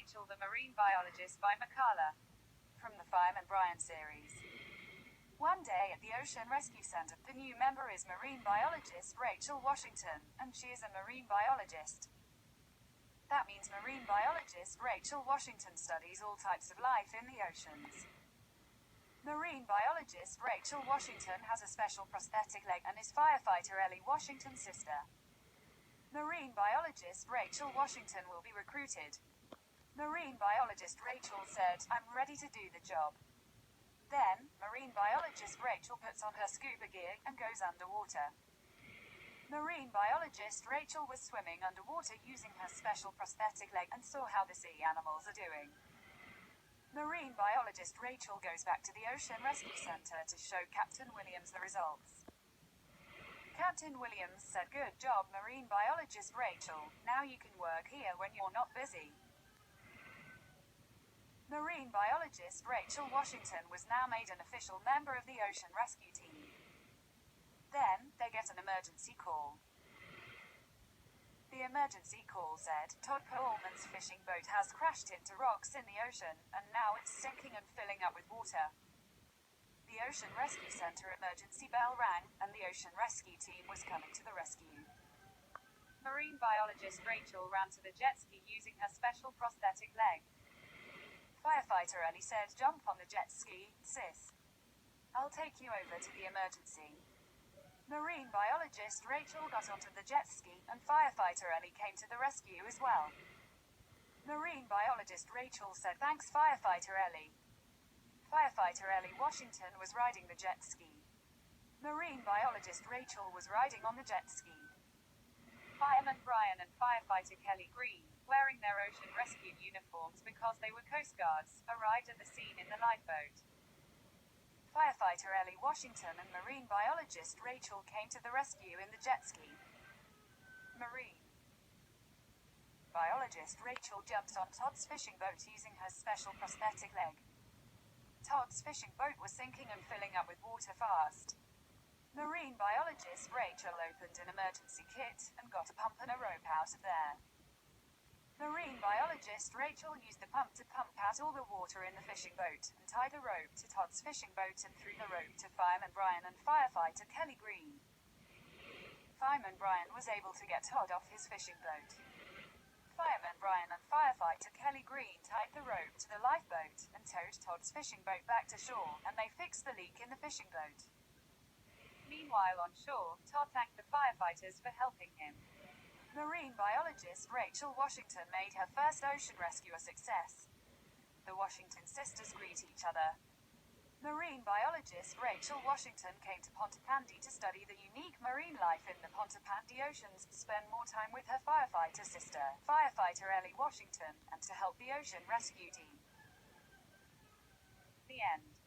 Rachel the Marine Biologist by Makala. From the Fireman Brian series. One day at the Ocean Rescue Center, the new member is marine biologist Rachel Washington, and she is a marine biologist. That means marine biologist Rachel Washington studies all types of life in the oceans. Marine biologist Rachel Washington has a special prosthetic leg and is firefighter Ellie Washington's sister. Marine biologist Rachel Washington will be recruited. Marine biologist Rachel said, "I'm ready to do the job." Then, marine biologist Rachel puts on her scuba gear and goes underwater. Marine biologist Rachel was swimming underwater using her special prosthetic leg and saw how the sea animals are doing. Marine biologist Rachel goes back to the Ocean Rescue Center to show Captain Williams the results. Captain Williams said, "Good job, marine biologist Rachel. Now you can work here when you're not busy." Marine biologist Rachel Washington was now made an official member of the ocean rescue team. Then, they get an emergency call. The emergency call said, Todd Pullman's fishing boat has crashed into rocks in the ocean, and now it's sinking and filling up with water. The Ocean Rescue Center emergency bell rang, and the ocean rescue team was coming to the rescue. Marine biologist Rachel ran to the jet ski using her special prosthetic leg. Firefighter Ellie said, "Jump on the jet ski, sis. I'll take you over to the emergency." Marine biologist Rachel got onto the jet ski, and firefighter Ellie came to the rescue as well. Marine biologist Rachel said, "Thanks, firefighter Ellie." Firefighter Ellie Washington was riding the jet ski. Marine biologist Rachel was riding on the jet ski. Fireman Brian and firefighter Kelly Green, wearing their ocean rescue uniforms because they were Coast Guards, arrived at the scene in the lifeboat. Firefighter Ellie Washington and marine biologist Rachel came to the rescue in the jet ski. Marine biologist Rachel jumped on Todd's fishing boat using her special prosthetic leg. Todd's fishing boat was sinking and filling up with water fast. Marine biologist Rachel opened an emergency kit and got a pump and a rope out of there. Marine biologist Rachel used the pump to pump out all the water in the fishing boat, and tied a rope to Todd's fishing boat and threw the rope to Fireman Brian and firefighter Kelly Green. Fireman Brian was able to get Todd off his fishing boat. Fireman Brian and firefighter Kelly Green tied the rope to the lifeboat and towed Todd's fishing boat back to shore, and they fixed the leak in the fishing boat. Meanwhile on shore, Todd thanked the firefighters for helping him. Marine biologist Rachel Washington made her first ocean rescue a success. The Washington sisters greet each other. Marine biologist Rachel Washington came to Pontapandi to study the unique marine life in the Pontapandi oceans, spend more time with her firefighter sister, firefighter Ellie Washington, and to help the ocean rescue team. The end.